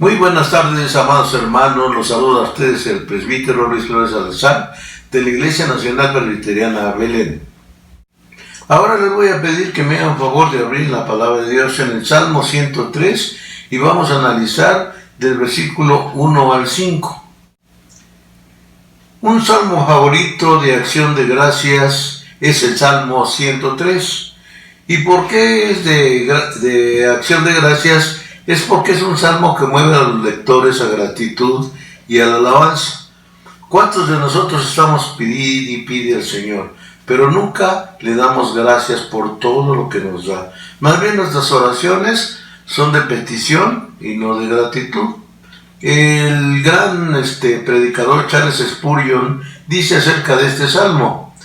Muy buenas tardes, amados hermanos. Los saluda a ustedes el presbítero Luis Flores Salazar de la Iglesia Nacional Presbiteriana Belén. Ahora les voy a pedir que me hagan favor de abrir la palabra de Dios en el Salmo 103 y vamos a analizar del versículo 1 al 5. Un salmo favorito de acción de gracias es el Salmo 103. ¿Y por qué es de acción de gracias? Es porque es un salmo que mueve a los lectores a gratitud y a la alabanza. ¿Cuántos de nosotros estamos pidiendo y pide al Señor? Pero nunca le damos gracias por todo lo que nos da. Más bien nuestras oraciones son de petición y no de gratitud. El gran predicador Charles Spurgeon dice acerca de este salmo: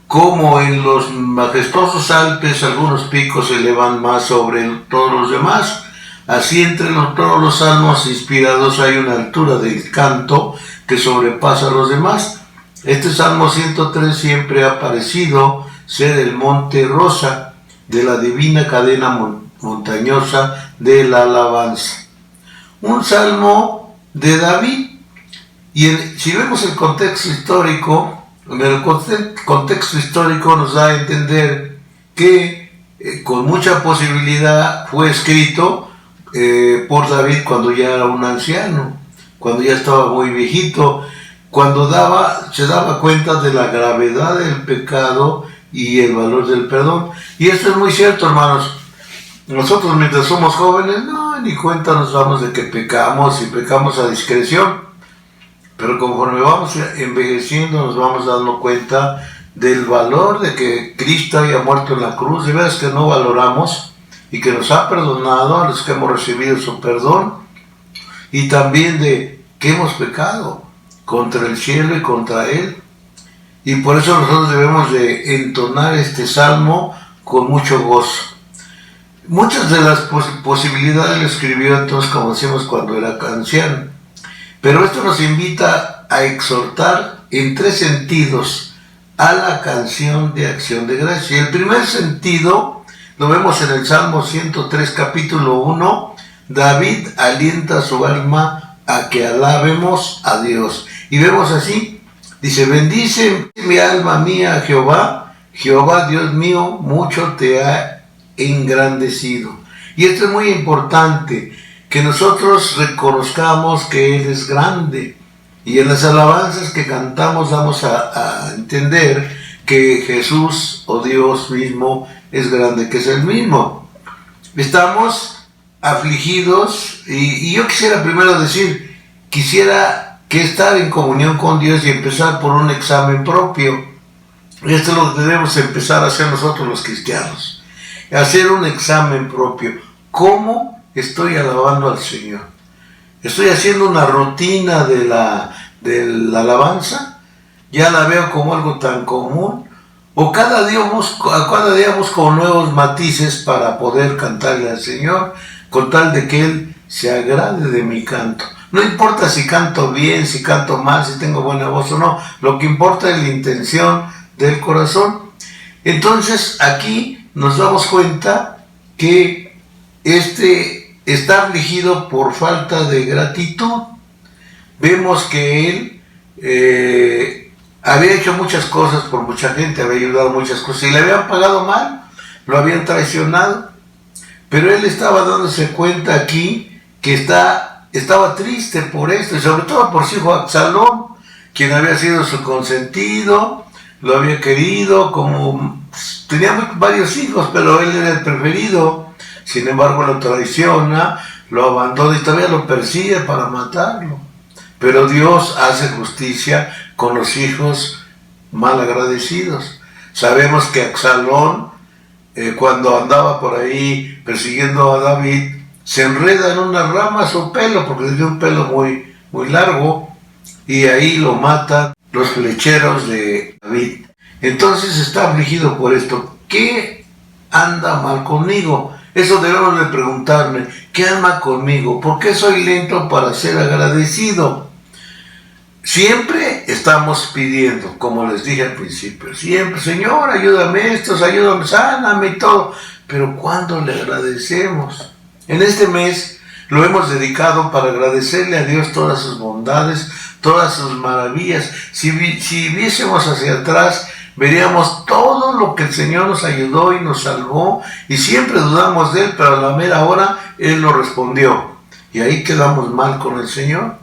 como en los majestuosos Alpes algunos picos se elevan más sobre todos los demás, así entre todos los salmos inspirados hay una altura del canto que sobrepasa a los demás. Este Salmo 103 siempre ha parecido ser el monte Rosa de la divina cadena montañosa de la alabanza. Un salmo de David. Y si vemos el contexto histórico, el contexto histórico nos da a entender que con mucha posibilidad fue escrito por David cuando ya era un anciano, cuando ya estaba muy viejito, cuando se daba cuenta de la gravedad del pecado y el valor del perdón. Y esto es muy cierto, hermanos. Nosotros mientras somos jóvenes, no, ni cuenta nos damos de que pecamos y pecamos a discreción. Pero conforme vamos envejeciendo nos vamos dando cuenta del valor de que Cristo haya muerto en la cruz. De veras que no valoramos y que nos ha perdonado a los que hemos recibido su perdón, y también de que hemos pecado contra el cielo y contra Él. Y por eso nosotros debemos de entonar este salmo con mucho gozo. Muchas de las posibilidades lo escribió entonces, como decimos, cuando era anciano. Pero esto nos invita a exhortar en tres sentidos a la canción de acción de gracia. El primer sentido lo vemos en el Salmo 103, capítulo 1. David alienta a su alma a que alabemos a Dios. Y vemos así, dice: bendice mi alma mía a Jehová, Jehová Dios mío, mucho te ha engrandecido. Y esto es muy importante, que nosotros reconozcamos que Él es grande. Y en las alabanzas que cantamos damos a entender que Jesús o Dios mismo es grande, que es el mismo. Estamos afligidos y yo quisiera primero decir, quisiera que estar en comunión con Dios y empezar por un examen propio. Esto es lo que debemos empezar a hacer nosotros los cristianos, hacer un examen propio. ¿Cómo estoy alabando al Señor? ¿Estoy haciendo una rutina de la alabanza? ¿Ya la veo como algo tan común? ¿O cada día busco nuevos matices para poder cantarle al Señor, con tal de que Él se agrade de mi canto? No importa si canto bien, si canto mal, si tengo buena voz o no. Lo que importa es la intención del corazón. Entonces aquí nos damos cuenta que está afligido por falta de gratitud. Vemos que él había hecho muchas cosas por mucha gente, había ayudado a muchas cosas y le habían pagado mal, lo habían traicionado. Pero él estaba dándose cuenta aquí que estaba triste por esto, y sobre todo por su hijo Absalón, quien había sido su consentido, lo había querido, tenía varios hijos, pero él era el preferido. Sin embargo, lo traiciona, lo abandona y todavía lo persigue para matarlo. Pero Dios hace justicia con los hijos mal agradecidos. Sabemos que Absalón, cuando andaba por ahí persiguiendo a David, se enreda en una rama su pelo, porque tenía un pelo muy, muy largo, y ahí lo matan los flecheros de David. Entonces está afligido por esto. ¿Qué anda mal conmigo? Eso debemos de preguntarme. ¿Qué anda conmigo? ¿Por qué soy lento para ser agradecido? Siempre estamos pidiendo, como les dije al principio, siempre: Señor, ayúdame ayúdame, sáname y todo. Pero ¿cuándo le agradecemos? En este mes lo hemos dedicado para agradecerle a Dios todas sus bondades, todas sus maravillas. Si viésemos hacia atrás, veríamos todo lo que el Señor nos ayudó y nos salvó, y siempre dudamos de Él, pero a la mera hora Él lo respondió, y ahí quedamos mal con el Señor.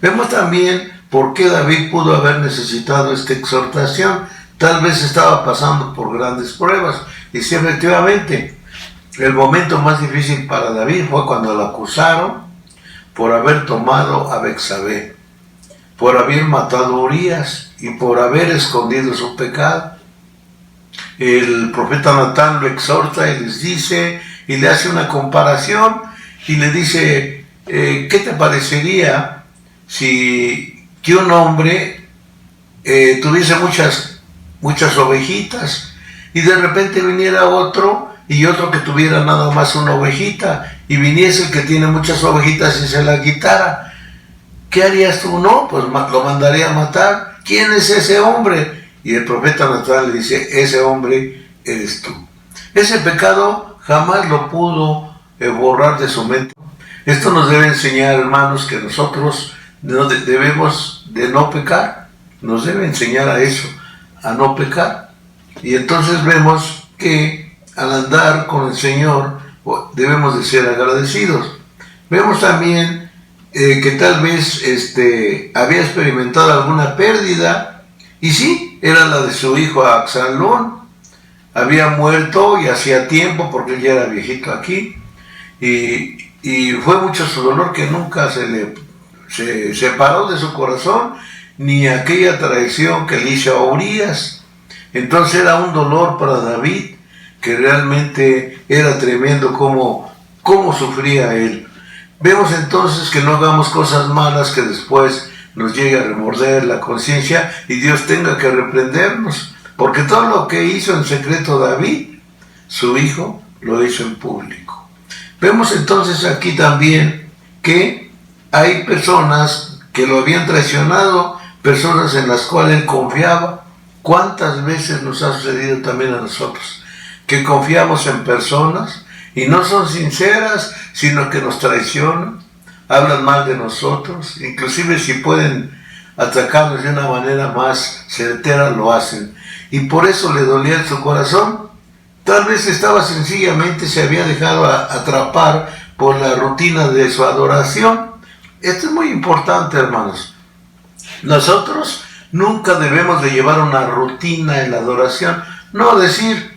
Vemos también por qué David pudo haber necesitado esta exhortación. Tal vez estaba pasando por grandes pruebas, y sí, efectivamente, el momento más difícil para David fue cuando lo acusaron por haber tomado a Betsabé, por haber matado a Urías y por haber escondido su pecado. El profeta Natán lo exhorta y les dice, y le hace una comparación, y le dice, ¿qué te parecería si que un hombre tuviese muchas ovejitas, y de repente viniera otro, y otro que tuviera nada más una ovejita, y viniese el que tiene muchas ovejitas y se la quitara? ¿Qué harías tú? No, pues lo mandaría a matar. ¿Quién es ese hombre? Y el profeta Natán le dice, ese hombre eres tú. Ese pecado jamás lo pudo borrar de su mente. Esto nos debe enseñar, hermanos, que nosotros debemos de no pecar. Nos debe enseñar a eso, a no pecar. Y entonces vemos que al andar con el Señor debemos de ser agradecidos. Vemos también que tal vez había experimentado alguna pérdida, y sí, era la de su hijo Absalón. Había muerto y hacía tiempo, porque él ya era viejito aquí, y fue mucho su dolor que nunca se separó de su corazón, ni aquella traición que le hizo a Urías. Entonces era un dolor para David que realmente era tremendo cómo sufría él. Vemos entonces que no hagamos cosas malas que después nos llegue a remorder la conciencia y Dios tenga que reprendernos, porque todo lo que hizo en secreto David, su hijo, lo hizo en público. Vemos entonces aquí también que hay personas que lo habían traicionado, personas en las cuales él confiaba. ¿Cuántas veces nos ha sucedido también a nosotros que confiamos en personas y no son sinceras, sino que nos traicionan, hablan mal de nosotros, inclusive si pueden atacarnos de una manera más certera, lo hacen, y por eso le dolía en su corazón? Tal vez se había dejado atrapar por la rutina de su adoración. Esto es muy importante, hermanos. Nosotros nunca debemos de llevar una rutina en la adoración, no decir.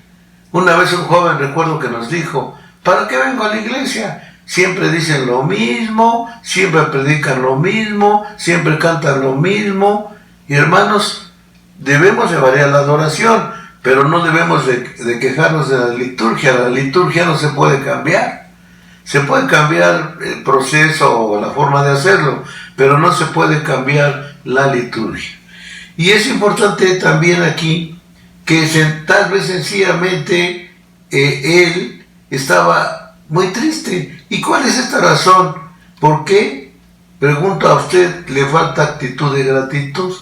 Una vez un joven, recuerdo, que nos dijo, ¿para qué vengo a la iglesia? Siempre dicen lo mismo, siempre predican lo mismo, siempre cantan lo mismo. Y hermanos, debemos de variar la adoración, pero no debemos de quejarnos de la liturgia. La liturgia no se puede cambiar. Se puede cambiar el proceso o la forma de hacerlo, pero no se puede cambiar la liturgia. Y es importante también aquí que tal vez sencillamente él estaba muy triste. ¿Y cuál es esta razón? ¿Por qué, pregunto a usted, le falta actitud de gratitud?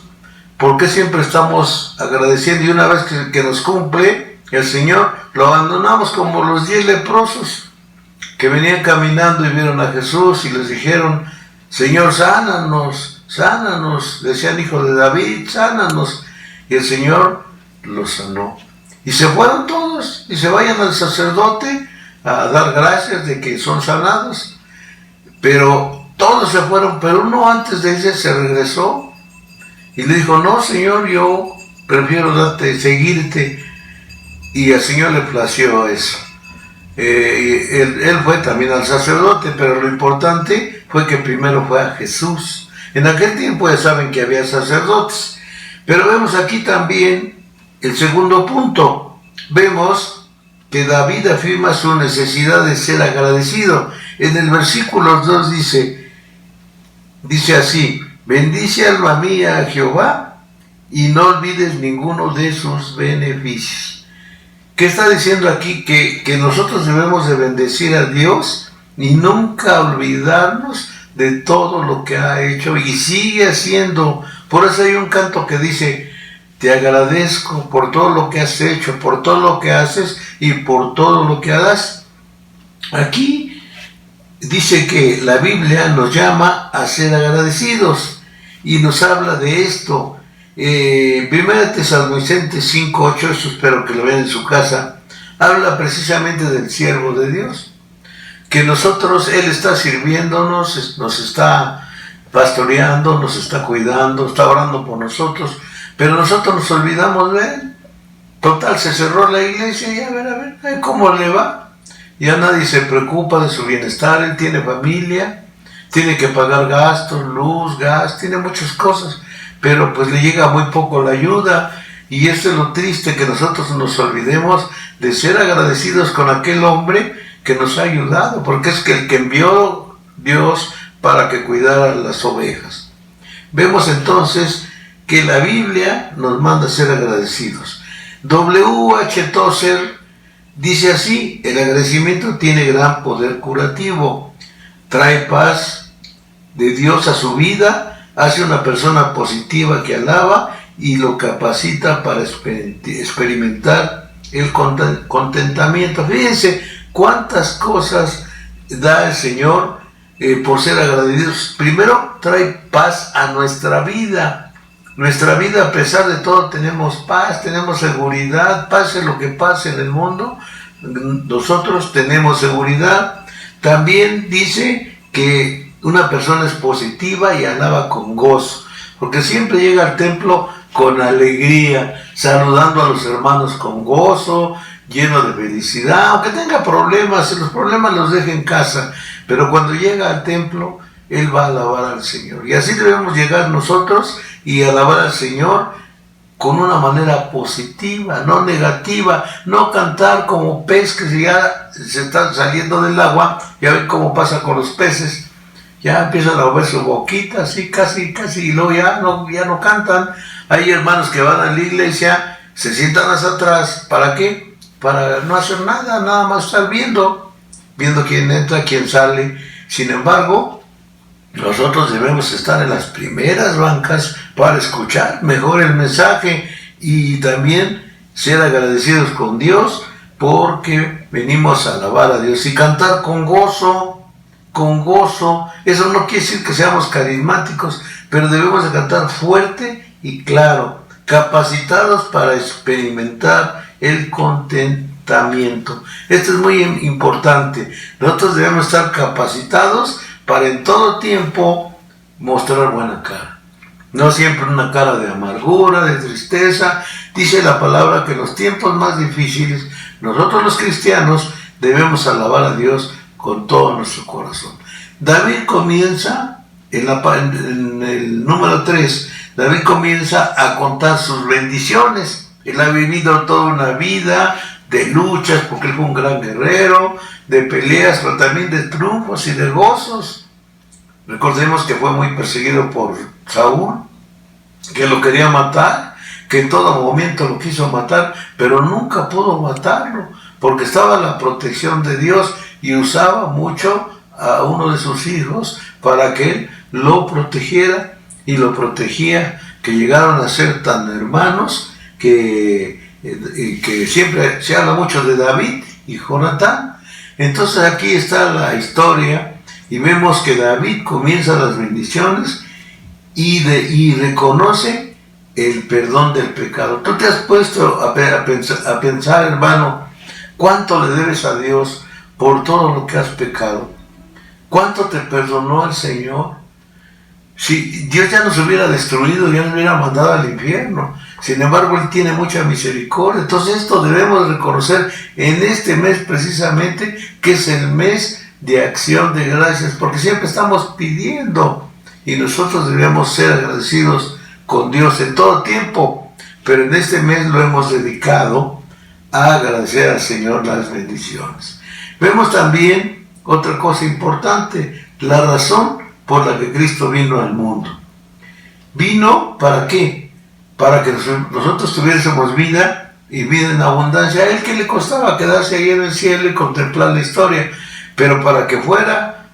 ¿Por qué siempre estamos agradeciendo y una vez que nos cumple el Señor, lo abandonamos como los 10 leprosos que venían caminando y vieron a Jesús y les dijeron, Señor, sánanos, sánanos, decían, hijo de David, sánanos? Y el Señor los sanó. Y se fueron todos, y se vayan al sacerdote a dar gracias de que son sanados. Pero todos se fueron, pero uno antes de ese se regresó y le dijo, no, Señor, yo prefiero seguirte. Y al Señor le plació eso. Él fue también al sacerdote, pero lo importante fue que primero fue a Jesús. En aquel tiempo ya saben que había sacerdotes, pero vemos aquí también el segundo punto. Vemos que David afirma su necesidad de ser agradecido. En el versículo 2 dice así, bendice alma mía a Jehová y no olvides ninguno de sus beneficios. ¿Qué está diciendo aquí? Que nosotros debemos de bendecir a Dios y nunca olvidarnos de todo lo que ha hecho y sigue haciendo. Por eso hay un canto que dice, te agradezco por todo lo que has hecho, por todo lo que haces y por todo lo que harás. Aquí dice que la Biblia nos llama a ser agradecidos y nos habla de esto. Primera Tesalonicenses 5:8, eso espero que lo vean en su casa, habla precisamente del siervo de Dios, que nosotros, Él está sirviéndonos, nos está pastoreando, nos está cuidando, está orando por nosotros, pero nosotros nos olvidamos de Él. Total, se cerró la iglesia y a ver, ¿cómo le va? Ya nadie se preocupa de su bienestar, él tiene familia, tiene que pagar gastos, luz, gas, tiene muchas cosas, pero pues le llega muy poco la ayuda, y eso es lo triste, que nosotros nos olvidemos de ser agradecidos con aquel hombre que nos ha ayudado, porque es que el que envió Dios para que cuidara las ovejas. Vemos entonces que la Biblia nos manda a ser agradecidos. W.H. Tozer dice así: el agradecimiento tiene gran poder curativo, trae paz de Dios a su vida, hace una persona positiva que alaba y lo capacita para experimentar el contentamiento. Fíjense cuántas cosas da el Señor por ser agradecidos. Primero, trae paz a nuestra vida. Nuestra vida, a pesar de todo, tenemos paz, tenemos seguridad, pase lo que pase en el mundo, nosotros tenemos seguridad. También dice que una persona es positiva y alaba con gozo, porque siempre llega al templo con alegría, saludando a los hermanos con gozo, lleno de felicidad, aunque tenga problemas, si los problemas los deja en casa, pero cuando llega al templo, él va a alabar al Señor. Y así debemos llegar nosotros y alabar al Señor con una manera positiva, no negativa, no cantar como pez que ya se está saliendo del agua. Ya ven cómo pasa con los peces, ya empiezan a mover su boquita, así casi, y luego ya no cantan. Hay hermanos que van a la iglesia, se sientan hacia atrás, ¿para qué? Para no hacer nada, nada más estar viendo quién entra, quién sale. Sin embargo, nosotros debemos estar en las primeras bancas para escuchar mejor el mensaje y también ser agradecidos con Dios, porque venimos a alabar a Dios y cantar con gozo. Eso no quiere decir que seamos carismáticos, pero debemos de cantar fuerte y claro, capacitados para experimentar el contentamiento. Esto es muy importante. Nosotros debemos estar capacitados para en todo tiempo mostrar buena cara. No siempre una cara de amargura, de tristeza. Dice la palabra que en los tiempos más difíciles, nosotros los cristianos debemos alabar a Dios con todo nuestro corazón. David comienza, en el número 3, David comienza a contar sus bendiciones. Él ha vivido toda una vida de luchas, porque él fue un gran guerrero, de peleas, pero también de triunfos y de gozos. Recordemos que fue muy perseguido por Saúl, que lo quería matar, que en todo momento lo quiso matar, pero nunca pudo matarlo, porque estaba la protección de Dios y usaba mucho a uno de sus hijos para que él lo protegiera, y lo protegía, que llegaron a ser tan hermanos que siempre se habla mucho de David y Jonatán. Entonces aquí está la historia y vemos que David comienza las bendiciones y reconoce el perdón del pecado. Tú te has puesto a pensar, hermano, cuánto le debes a Dios por todo lo que has pecado, cuánto te perdonó el Señor. Si Dios ya nos hubiera destruido, ya nos hubiera mandado al infierno. Sin embargo, Él tiene mucha misericordia. Entonces esto debemos reconocer en este mes precisamente, que es el mes de acción de gracias, porque siempre estamos pidiendo y nosotros debemos ser agradecidos con Dios en todo tiempo, pero en este mes lo hemos dedicado a agradecer al Señor las bendiciones. Vemos también otra cosa importante, la razón por la que Cristo vino al mundo. ¿Vino para qué? Para que nosotros tuviésemos vida y vida en abundancia. A Él que le costaba quedarse ahí en el cielo y contemplar la historia, pero para que fuera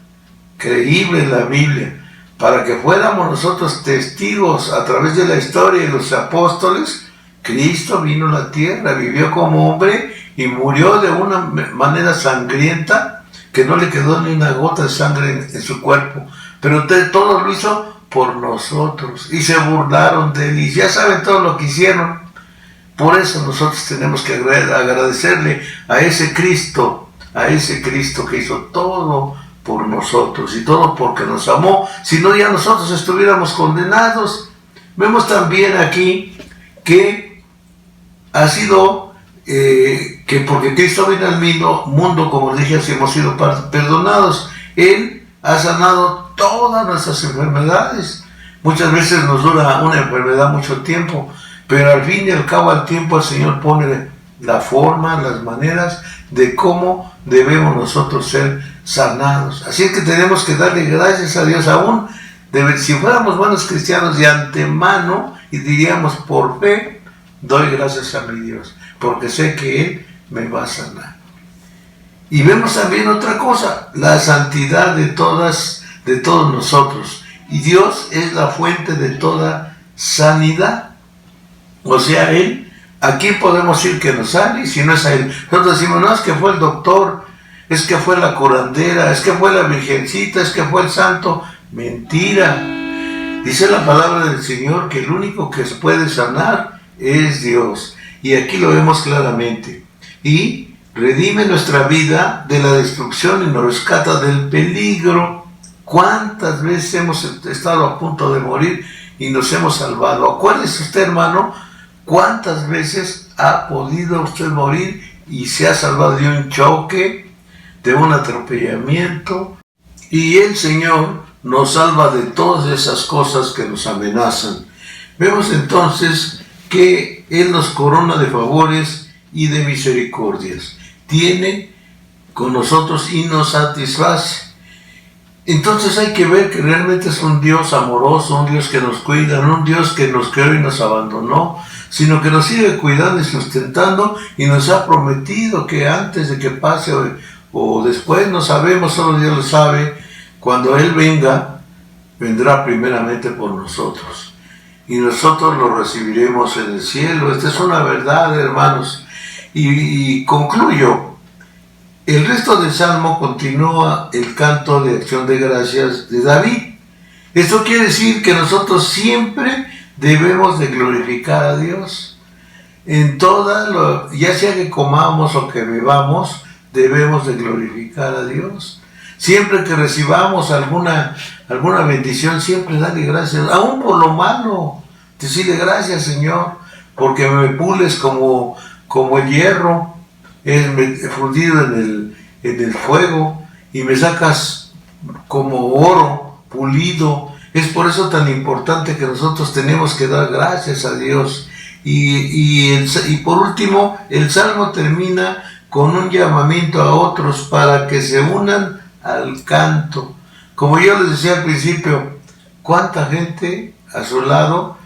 creíble la Biblia, para que fuéramos nosotros testigos a través de la historia y los apóstoles. Cristo vino a la tierra, vivió como hombre y murió de una manera sangrienta, que no le quedó ni una gota de sangre en su cuerpo, pero todo lo hizo por nosotros, y se burlaron de él, y ya saben todo lo que hicieron. Por eso nosotros tenemos que agradecerle a ese Cristo que hizo todo por nosotros, y todo porque nos amó. Si no, ya nosotros estuviéramos condenados. Vemos también aquí que ha sido que porque Cristo vino al mundo, como dije, así hemos sido perdonados. Él ha sanado todas nuestras enfermedades. Muchas veces nos dura una enfermedad mucho tiempo, pero al fin y al cabo, al tiempo, el Señor pone la forma, las maneras de cómo debemos nosotros ser sanados. Así es que tenemos que darle gracias a Dios aún. Si fuéramos buenos cristianos de antemano, y diríamos por fe, doy gracias a mi Dios, porque sé que Él me va a sanar. Y vemos también otra cosa, la santidad de todos nosotros. Y Dios es la fuente de toda sanidad. O sea, Él, ¿a quién podemos ir que nos sane si no es a Él? Nosotros decimos, no, es que fue el doctor, es que fue la curandera, es que fue la virgencita, es que fue el santo. Mentira. Dice la palabra del Señor que el único que se puede sanar es Dios. Y aquí lo vemos claramente. Y redime nuestra vida de la destrucción y nos rescata del peligro. ¿Cuántas veces hemos estado a punto de morir y nos hemos salvado? Acuérdese usted, hermano, ¿cuántas veces ha podido usted morir y se ha salvado de un choque, de un atropellamiento? Y el Señor nos salva de todas esas cosas que nos amenazan. Vemos entonces que Él nos corona de favores y de misericordias. Tiene con nosotros y nos satisface. Entonces hay que ver que realmente es un Dios amoroso, un Dios que nos cuida, no un Dios que nos creó y nos abandonó, sino que nos sigue cuidando y sustentando, y nos ha prometido que antes de que pase o después, no sabemos, solo Dios lo sabe, cuando Él venga, vendrá primeramente por nosotros, y nosotros lo recibiremos en el cielo. Esta es una verdad, hermanos. Y concluyo. El resto del Salmo continúa el canto de acción de gracias de David. Esto quiere decir que nosotros siempre debemos de glorificar a Dios. En ya sea que comamos o que bebamos, debemos de glorificar a Dios. Siempre que recibamos alguna bendición, siempre darle gracias, aún por lo malo. Decirle gracias, Señor, porque me pules como el hierro fundido en el fuego, y me sacas como oro pulido. Es por eso tan importante que nosotros tenemos que dar gracias a Dios. Y por último, el Salmo termina con un llamamiento a otros para que se unan al canto. Como yo les decía al principio, cuánta gente a su lado,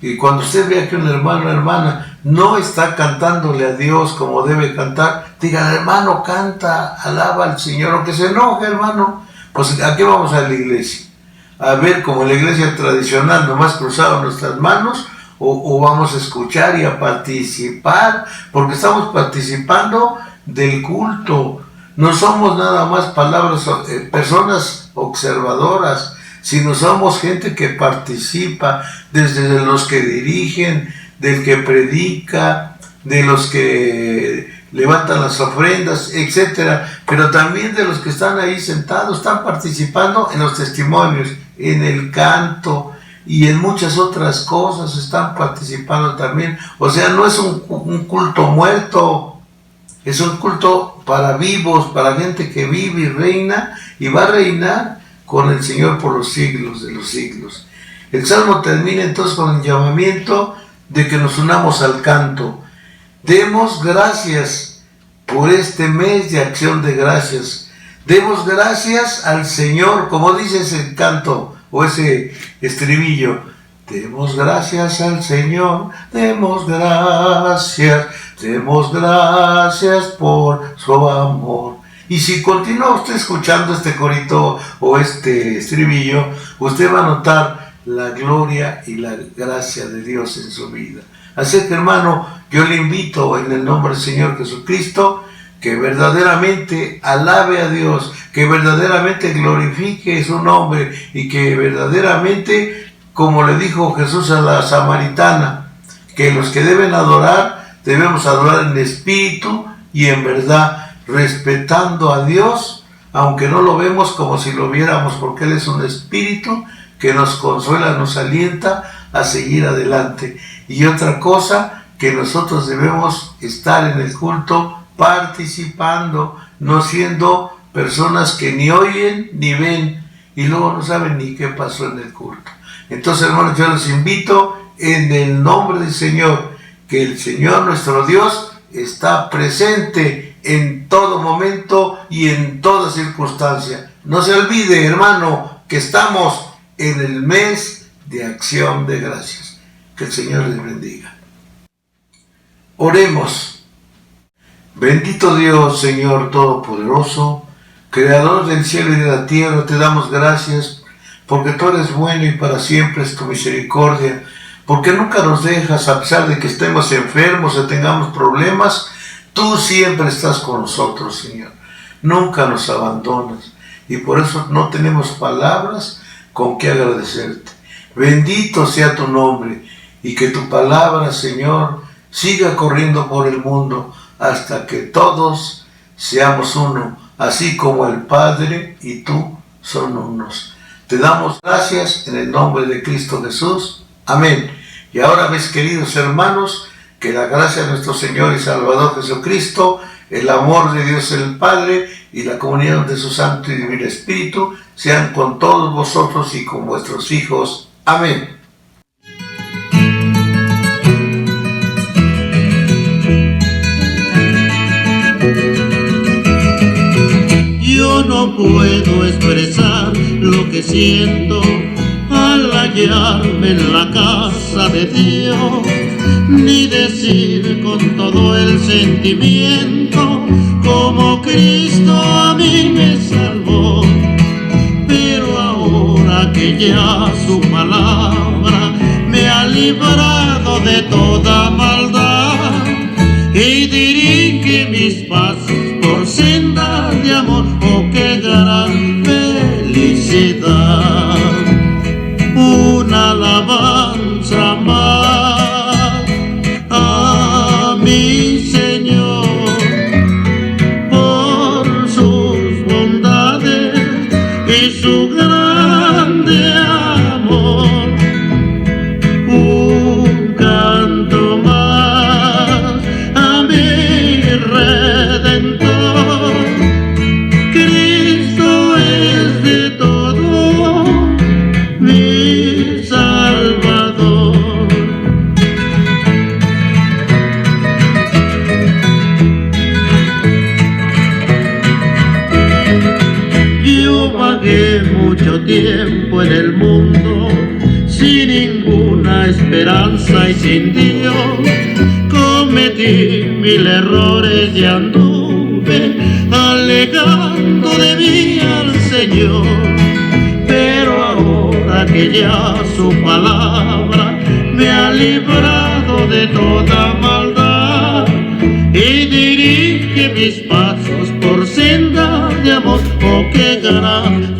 y cuando usted vea que un hermano o hermana no está cantándole a Dios como debe cantar, diga, hermano, canta, alaba al Señor, aunque se enoje, hermano. Pues ¿a qué vamos a la iglesia? A ver, como la iglesia tradicional, nomás cruzaron nuestras manos, o vamos a escuchar y a participar, porque estamos participando del culto. No somos nada más personas observadoras, sino somos gente que participa, desde los que dirigen, del que predica, de los que levantan las ofrendas, etcétera, pero también de los que están ahí sentados, están participando en los testimonios, en el canto y en muchas otras cosas están participando también. O sea, no es un culto muerto, es un culto para vivos, para gente que vive y reina, y va a reinar con el Señor por los siglos de los siglos. El Salmo termina entonces con el llamamiento de que nos unamos al canto. Demos gracias por este mes de acción de gracias. Demos gracias al Señor, como dice ese canto o ese estribillo. Demos gracias al Señor, demos gracias por su amor. Y si continúa usted escuchando este corito o este estribillo, usted va a notar la gloria y la gracia de Dios en su vida. Así que, hermano, yo le invito en el nombre del Señor Jesucristo que verdaderamente alabe a Dios, que verdaderamente glorifique su nombre y que verdaderamente, como le dijo Jesús a la samaritana, que los que deben adorar, debemos adorar en espíritu y en verdad, respetando a Dios, aunque no lo vemos como si lo viéramos, porque Él es un espíritu que nos consuela, nos alienta a seguir adelante. Y otra cosa, que nosotros debemos estar en el culto participando, no siendo personas que ni oyen ni ven y luego no saben ni qué pasó en el culto. Entonces, hermanos, yo los invito en el nombre del Señor, que el Señor nuestro Dios está presente en todo momento y en toda circunstancia. No se olvide, hermano, que estamos en el mes de acción de gracias. Que el Señor les bendiga. Oremos. Bendito Dios, Señor Todopoderoso, Creador del cielo y de la tierra, te damos gracias porque tú eres bueno y para siempre es tu misericordia, porque nunca nos dejas, a pesar de que estemos enfermos o tengamos problemas, tú siempre estás con nosotros, Señor. Nunca nos abandonas y por eso no tenemos palabras con que agradecerte. Bendito sea tu nombre y que tu palabra, Señor, siga corriendo por el mundo hasta que todos seamos uno, así como el Padre y tú son unos. Te damos gracias en el nombre de Cristo Jesús. Amén. Y ahora, mis queridos hermanos, que la gracia de nuestro Señor y Salvador Jesucristo, el amor de Dios el Padre y la comunión de su Santo y Divino Espíritu sean con todos vosotros y con vuestros hijos. Amén. Yo no puedo expresar lo que siento al hallarme en la casa de Dios, ni decir con todo el sentimiento como Cristo a mí me salvó. Pero ahora que ya su palabra me ha librado de toda maldad y dirige mis pasos por senda de amor, oh qué gran felicidad. Una alabanza más a mi Señor por sus bondades y su grande amor. Un canto más a mi Redentor. Cristo es de todo mi Salvador. Yo vagué mucho tiempo en el mundo sin ninguna esperanza y sin Dios. Cometí 1000 errores y anduve alegando de mí al Señor. Pero ahora que ya su palabra me ha librado de toda maldad y dirige mis pasos por senda de amor, oh qué gran